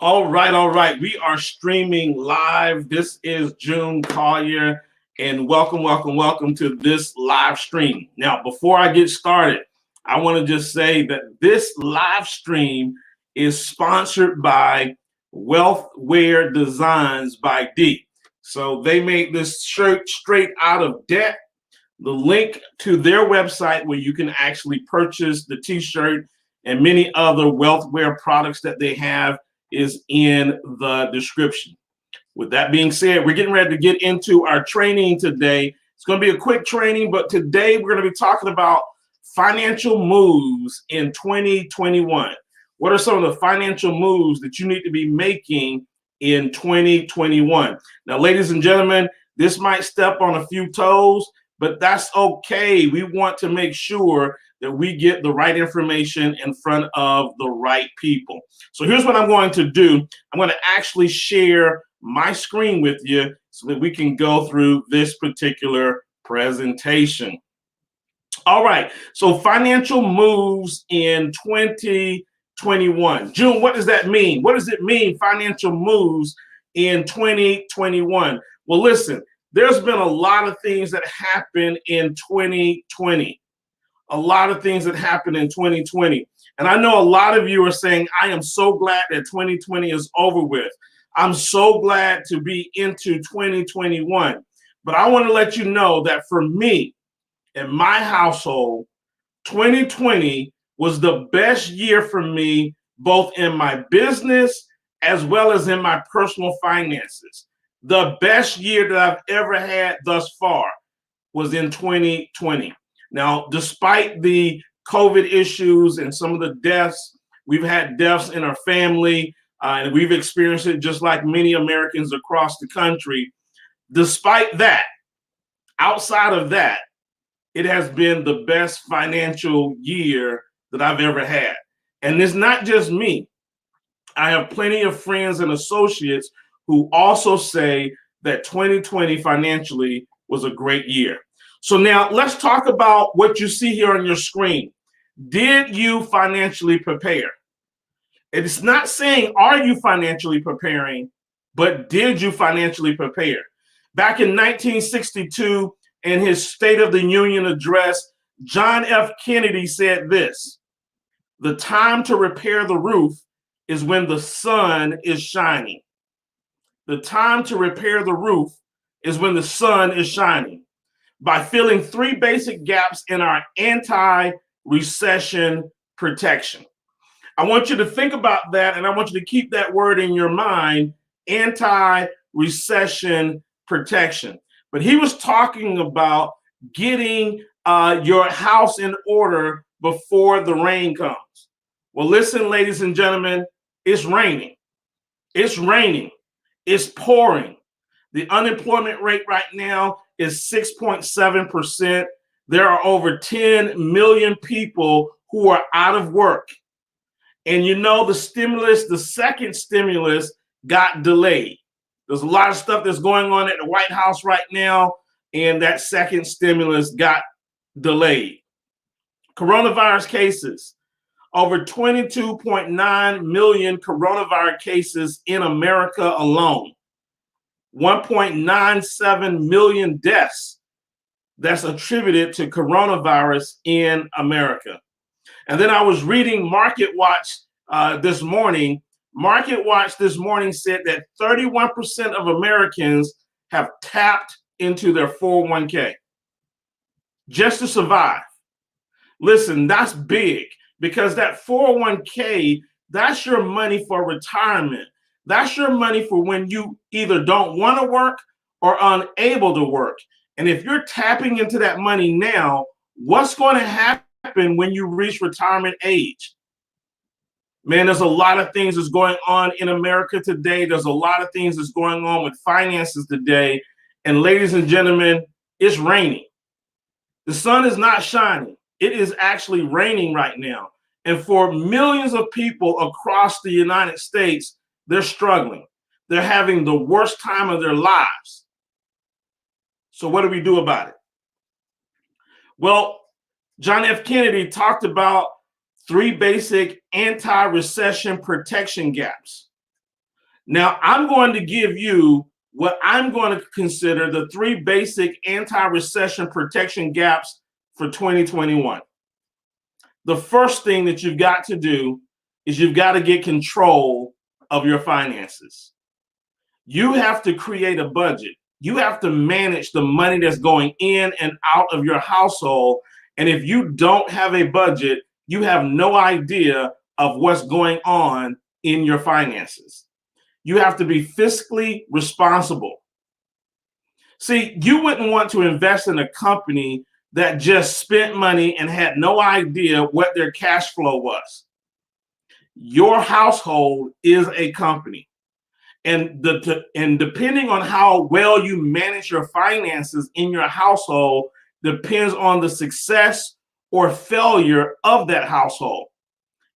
All right. We are streaming live. This is June Collier, and welcome to this live stream. Now, before I get started, I want to just say that this live stream is sponsored by Wealthwear Designs by D. So they made this shirt straight out of debt. The link to their website where you can actually purchase the t-shirt and many other wealthwear products that they have is in the description. With that being said, we're getting ready to get into our training today. It's going to be a quick training, but today we're going to be talking about financial moves in 2021. What are some of the financial moves that you need to be making in 2021? Now, ladies and gentlemen, this might step on a few toes, but that's okay. We want to make sure that we get the right information in front of the right people. So here's what I'm going to do. I'm going to actually share my screen with you so that we can go through this particular presentation. All right, so financial moves in 2021. June, what does that mean? What does it mean, financial moves in 2021? Well, listen, there's been a lot of things that happened in 2020. A lot of things that happened in 2020. And I know a lot of you are saying, I am so glad that 2020 is over with. I'm so glad to be into 2021. But I want to let you know that for me, in my household, 2020 was the best year for me, both in my business as well as in my personal finances. The best year that I've ever had thus far was in 2020. Now, despite the COVID issues and some of the deaths, we've had deaths in our family, and we've experienced it just like many Americans across the country. Despite that, outside of that, it has been the best financial year that I've ever had. And it's not just me. I have plenty of friends and associates who also say that 2020 financially was a great year. So now let's talk about what you see here on your screen. Did you financially prepare? It's not saying, are you financially preparing, but did you financially prepare? Back in 1962, in his State of the Union address, John F. Kennedy said this: "The time to repair the roof is when the sun is shining." The time to repair the roof is when the sun is shining, by filling three basic gaps in our anti-recession protection. I want you to think about that, and I want you to keep that word in your mind, anti-recession protection. But he was talking about getting your house in order before the rain comes. Well, listen, ladies and gentlemen, it's raining. It's raining. It's pouring. The unemployment rate right now is 6.7%. There are over 10 million people who are out of work. And you know, the second stimulus got delayed. There's a lot of stuff that's going on at the White House right now, and that second stimulus got delayed. Coronavirus cases. Over 22.9 million coronavirus cases in America alone. 1.97 million deaths that's attributed to coronavirus in America. And then I was reading Market Watch this morning. Market Watch this morning said that 31% of Americans have tapped into their 401k just to survive. Listen, that's big, because that 401k, that's your money for retirement. That's your money for when you either don't want to work or unable to work. And if you're tapping into that money now, what's going to happen when you reach retirement age? Man, there's a lot of things that's going on in America today. There's a lot of things that's going on with finances today. And ladies and gentlemen, it's raining. The sun is not shining. It is actually raining right now. And for millions of people across the United States, they're struggling. They're having the worst time of their lives. So what do we do about it? Well, John F. Kennedy talked about three basic anti-recession protection gaps. Now, I'm going to give you what I'm going to consider the 3 basic anti-recession protection gaps for 2021. The first thing that you've got to do is you've got to get control of your finances. You have to create a budget. You have to manage the money that's going in and out of your household. And if you don't have a budget, you have no idea of what's going on in your finances. You have to be fiscally responsible. See, you wouldn't want to invest in a company that just spent money and had no idea what their cash flow was. Your household is a company. And depending on how well you manage your finances in your household depends on the success or failure of that household.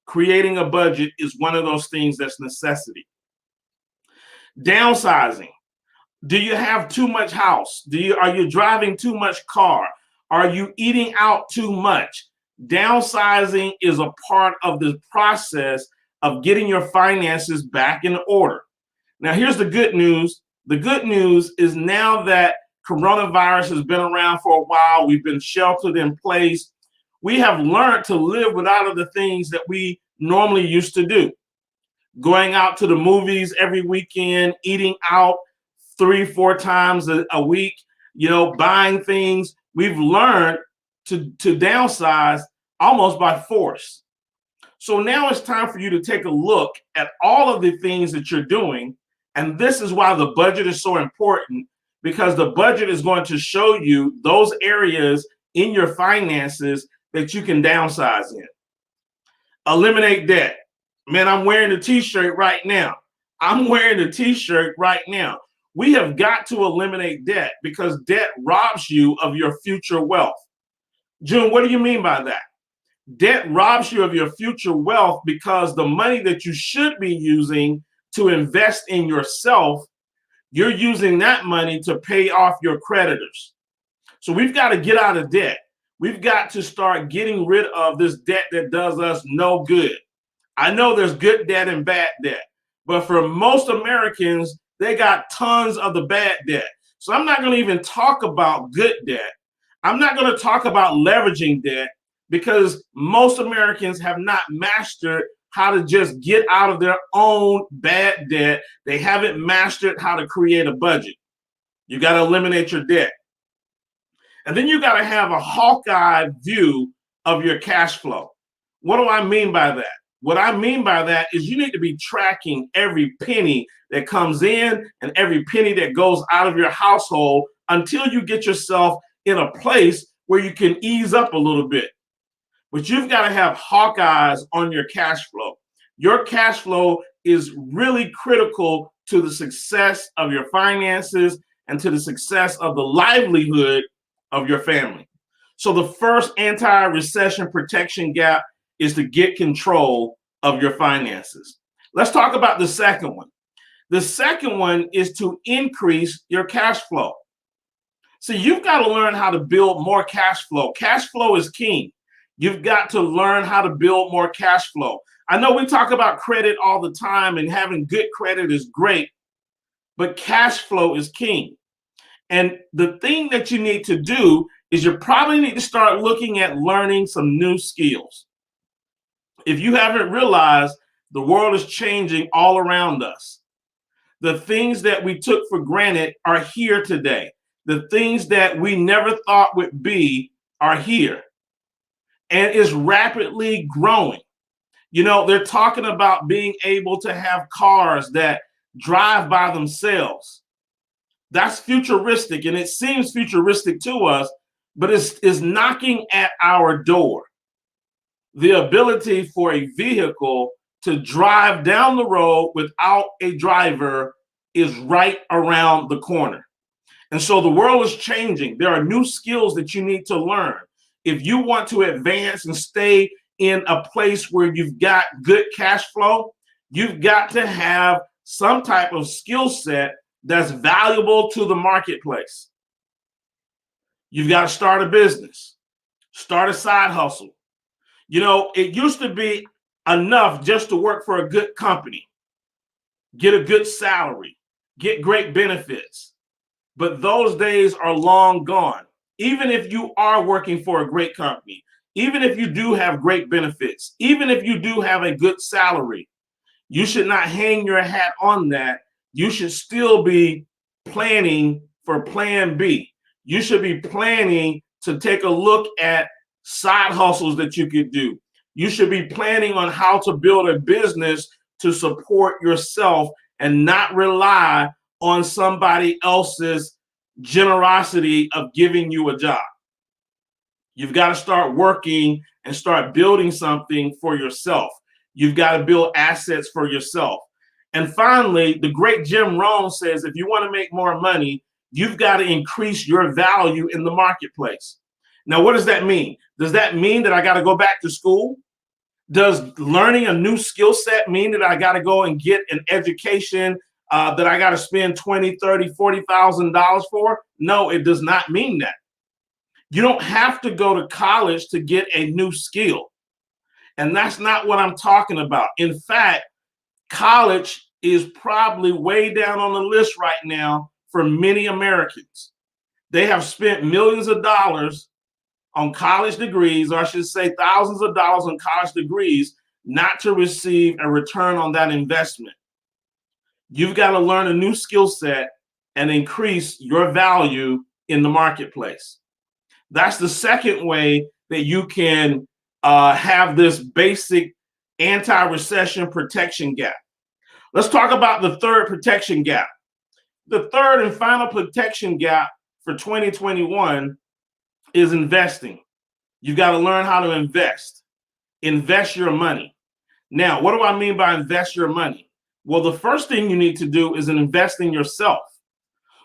Creating a budget is one of those things that's necessity. Downsizing. Do you have too much house? Are you driving too much car? Are you eating out too much? Downsizing is a part of the process of getting your finances back in order. Now, here's the good news. The good news is now that coronavirus has been around for a while, we've been sheltered in place, we have learned to live without the things that we normally used to do. Going out to the movies every weekend, eating out 3-4 times a week, buying things. We've learned to downsize almost by force. So now it's time for you to take a look at all of the things that you're doing. And this is why the budget is so important, because the budget is going to show you those areas in your finances that you can downsize in. Eliminate debt. Man, I'm wearing the t-shirt right now. We have got to eliminate debt because debt robs you of your future wealth. June, what do you mean by that? Debt robs you of your future wealth because the money that you should be using to invest in yourself, you're using that money to pay off your creditors. So we've got to get out of debt. We've got to start getting rid of this debt that does us no good. I know there's good debt and bad debt, but for most Americans, they got tons of the bad debt. So I'm not going to even talk about good debt. I'm not going to talk about leveraging debt because most Americans have not mastered how to just get out of their own bad debt. They haven't mastered how to create a budget. You got to eliminate your debt. And then you got to have a hawk-eye view of your cash flow. What do I mean by that? What I mean by that is you need to be tracking every penny that comes in and every penny that goes out of your household until you get yourself in a place where you can ease up a little bit. But you've got to have hawk eyes on your cash flow. Your cash flow is really critical to the success of your finances and to the success of the livelihood of your family. So the first anti-recession protection gap is to get control of your finances. Let's talk about the second one. The second one is to increase your cash flow. So you've got to learn how to build more cash flow. Cash flow is king. You've got to learn how to build more cash flow. I know we talk about credit all the time and having good credit is great, but cash flow is king. And the thing that you need to do is you probably need to start looking at learning some new skills. If you haven't realized, the world is changing all around us. The things that we took for granted are here today. The things that we never thought would be are here. And it's rapidly growing. They're talking about being able to have cars that drive by themselves. That's futuristic, and it seems futuristic to us, but it's knocking at our door. The ability for a vehicle to drive down the road without a driver is right around the corner. And so the world is changing. There are new skills that you need to learn. If you want to advance and stay in a place where you've got good cash flow, you've got to have some type of skill set that's valuable to the marketplace. You've got to start a business, start a side hustle. It used to be enough just to work for a good company. get a good salary, get great benefits. But those days are long gone. Even if you are working for a great company, even if you do have great benefits, even if you do have a good salary, you should not hang your hat on that. You should still be planning for plan B. You should be planning to take a look at side hustles that you could do. You should be planning on how to build a business to support yourself and not rely on somebody else's generosity of giving you a job. You've got to start working and start building something for yourself. You've got to build assets for yourself. And finally, the great Jim Rohn says, if you want to make more money, you've got to increase your value in the marketplace. Now, what does that mean? Does that mean that I got to go back to school? Does learning a new skill set mean that I got to go and get an education that I got to spend $20,000, $30,000, $40,000 for? No, it does not mean that. You don't have to go to college to get a new skill. And that's not what I'm talking about. In fact, college is probably way down on the list right now for many Americans. They have spent millions of dollars on college degrees, or I should say thousands of dollars on college degrees, not to receive a return on that investment. You've got to learn a new skill set and increase your value in the marketplace. That's the second way that you can have this basic anti-recession protection gap. Let's talk about the third protection gap. The third and final protection gap for 2021 is investing. You've got to learn how to invest. Invest your money. Now, what do I mean by invest your money? Well, the first thing you need to do is invest in yourself.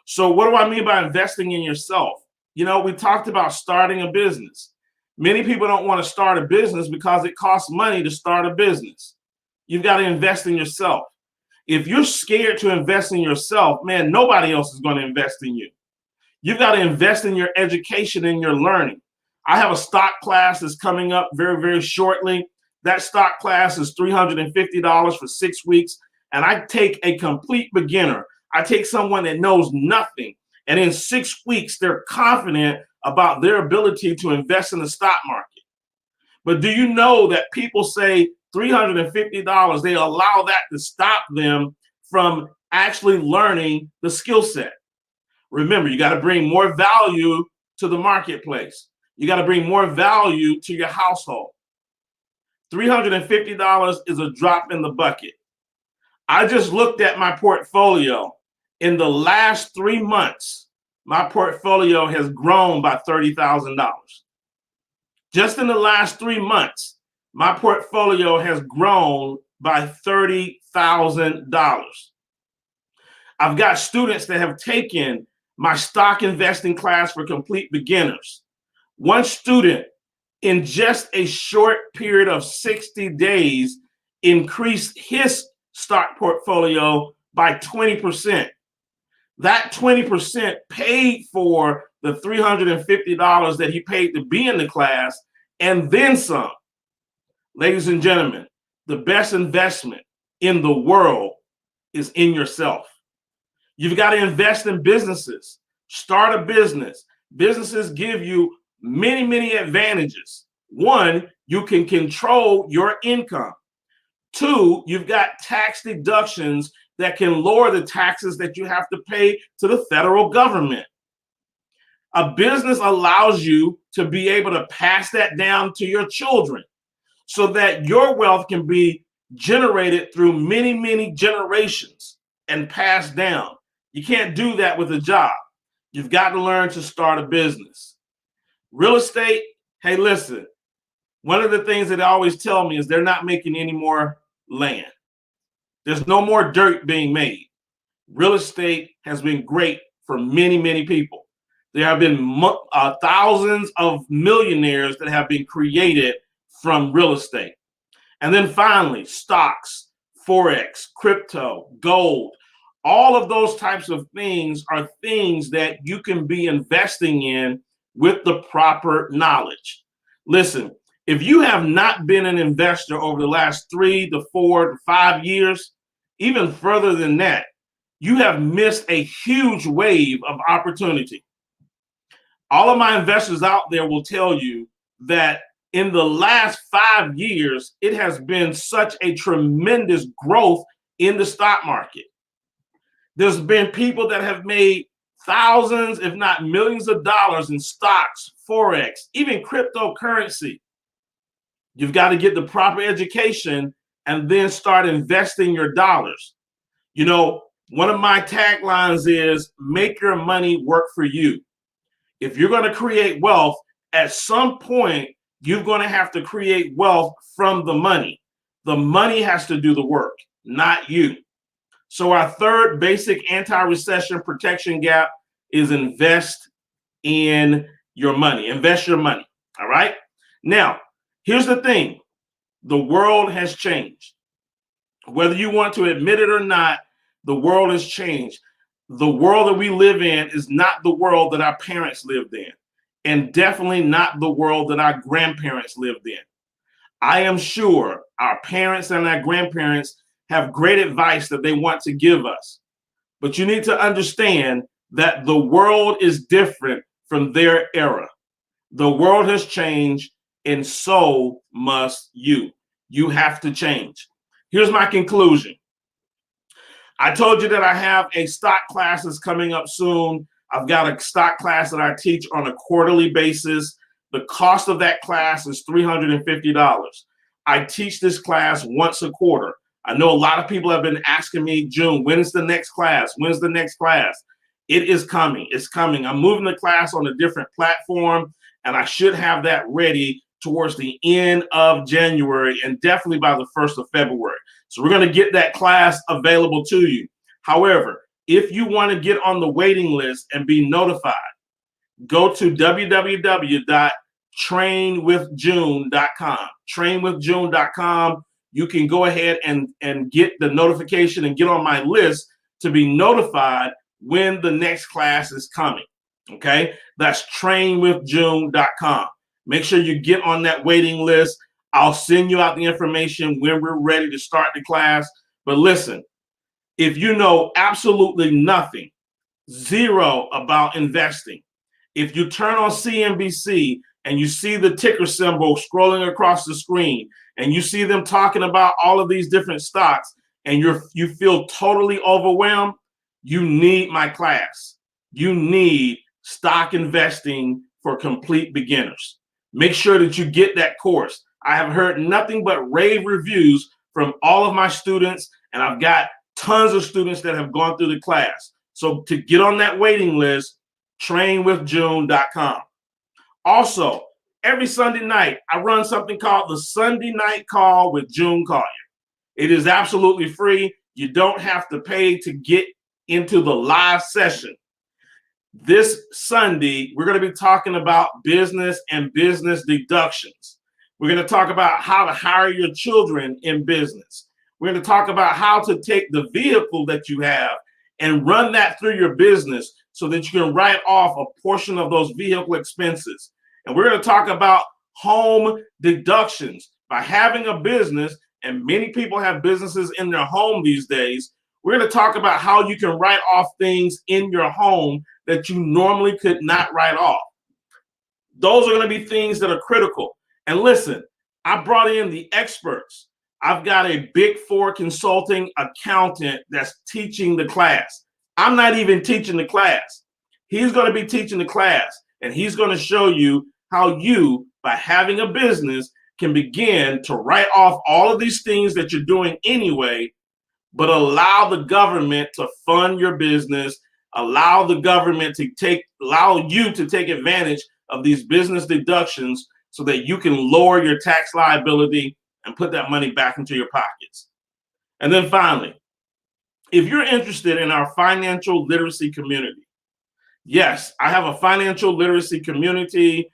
So what do I mean by investing in yourself? You know, we talked about starting a business. Many people don't want to start a business because it costs money to start a business. You've got to invest in yourself. If you're scared to invest in yourself, man, nobody else is going to invest in you. You've got to invest in your education and your learning. I have a stock class that's coming up very, very shortly. That stock class is $350 for 6 weeks. And I take a complete beginner. I take someone that knows nothing. And in 6 weeks, they're confident about their ability to invest in the stock market. But do you know that people say $350, they allow that to stop them from actually learning the skill set? Remember, you got to bring more value to the marketplace. You got to bring more value to your household. $350 is a drop in the bucket. I just looked at my portfolio. In the last 3 months, my portfolio has grown by $30,000. Just in the last 3 months, my portfolio has grown by $30,000. I've got students that have taken my stock investing class for complete beginners. One student in just a short period of 60 days increased his stock portfolio by 20%. That 20% paid for the $350 that he paid to be in the class and then some. Ladies and gentlemen, the best investment in the world is in yourself. You've got to invest in businesses. Start a business. Businesses give you many, many advantages. One, you can control your income. Two, you've got tax deductions that can lower the taxes that you have to pay to the federal government. A business allows you to be able to pass that down to your children so that your wealth can be generated through many, many generations and passed down. You can't do that with a job. You've got to learn to start a business. Real estate, hey, listen, one of the things that they always tell me is they're not making any more land. There's no more dirt being made. Real estate has been great for many, many people. There have been thousands of millionaires that have been created from real estate. And then finally, stocks, Forex, crypto, gold, all of those types of things are things that you can be investing in with the proper knowledge. Listen, if you have not been an investor over the last 3 to 4 to 5 years, even further than that, you have missed a huge wave of opportunity. All of my investors out there will tell you that in the last 5 years, it has been such a tremendous growth in the stock market. There's been people that have made thousands, if not millions of dollars in stocks, Forex, even cryptocurrency. You've got to get the proper education and then start investing your dollars. You know, one of my taglines is make your money work for you. If you're going to create wealth, at some point, you're going to have to create wealth from the money. The money has to do the work, not you. So our third basic anti-recession protection gap is invest in your money. Invest your money. All right. Now, here's the thing. The world has changed. Whether you want to admit it or not, the world has changed. The world that we live in is not the world that our parents lived in, and definitely not the world that our grandparents lived in. I am sure our parents and our grandparents have great advice that they want to give us. But you need to understand that the world is different from their era. The world has changed, and so must you. You have to change. Here's my conclusion. I told you that I have a stock class that's coming up soon. I've got a stock class that I teach on a quarterly basis. The cost of that class is $350. I teach this class once a quarter. I know a lot of people have been asking me, June, when is the next class? When's the next class? It is coming. It's coming. I'm moving the class on a different platform, and I should have that ready towards the end of January and definitely by the 1st of February. So we're going to get that class available to you. However, if you want to get on the waiting list and be notified, go to www.trainwithjune.com. Trainwithjune.com. You can go ahead and get the notification and get on my list to be notified when the next class is coming. Okay, that's trainwithjune.com. Make sure you get on that waiting list. I'll send you out the information when we're ready to start the class. But listen, if you know absolutely nothing, zero about investing, if you turn on CNBC and you see the ticker symbol scrolling across the screen and you see them talking about all of these different stocks and you feel totally overwhelmed, you need my class. You need stock investing for complete beginners. Make sure that you get that course. I have heard nothing but rave reviews from all of my students, and I've got tons of students that have gone through the class. So to get on that waiting list, trainwithjune.com. Also, every Sunday night, I run something called the Sunday Night Call with June Collier. It is absolutely free. You don't have to pay to get into the live session. This Sunday, we're going to be talking about business and business deductions. We're going to talk about how to hire your children in business. We're going to talk about how to take the vehicle that you have and run that through your business so that you can write off a portion of those vehicle expenses. And we're going to talk about home deductions. By having a business, and many people have businesses in their home these days, we're going to talk about how you can write off things in your home that you normally could not write off. Those are going to be things that are critical. And listen, I brought in the experts. I've got a Big Four consulting accountant that's teaching the class. I'm not even teaching the class. He's going to be teaching the class, and he's going to show you how you, by having a business, can begin to write off all of these things that you're doing anyway, but allow the government to fund your business, allow the government to allow you to take advantage of these business deductions so that you can lower your tax liability and put that money back into your pockets. And then finally, if you're interested in our financial literacy community, yes, I have a financial literacy community,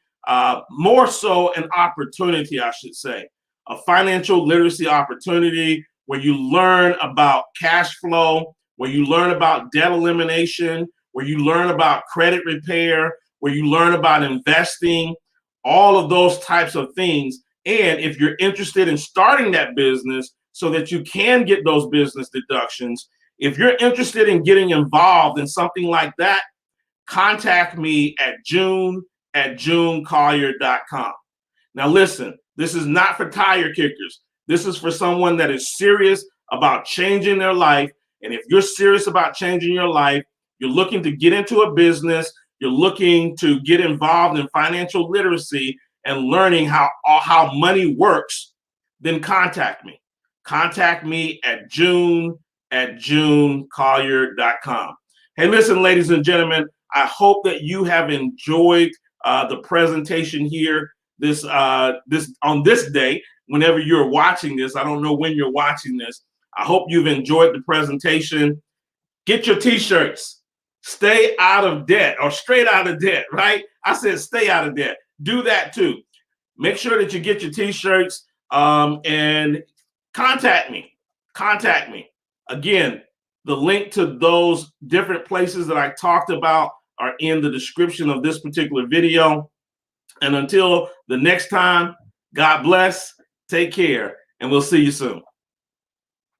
more so an opportunity, I should say, a financial literacy opportunity where you learn about cash flow, where you learn about debt elimination, where you learn about credit repair, where you learn about investing, all of those types of things. And if you're interested in starting that business so that you can get those business deductions. If you're interested in getting involved in something like that, contact me at june@junecollier.com. Now listen, this is not for tire kickers. This is for someone that is serious about changing their life. And if you're serious about changing your life, you're looking to get into a business, you're looking to get involved in financial literacy and learning how money works, then contact me. Contact me at june@junecollier.com. Hey, listen, ladies and gentlemen, I hope that you have enjoyed the presentation here on this day. Whenever you're watching this, I don't know when you're watching this. I hope you've enjoyed the presentation. Get your t-shirts. Stay out of debt, or straight out of debt, right? I said stay out of debt. Do that too. Make sure that you get your t-shirts and contact me. Contact me. Again, the link to those different places that I talked about are in the description of this particular video. And until the next time, God bless, take care, and we'll see you soon.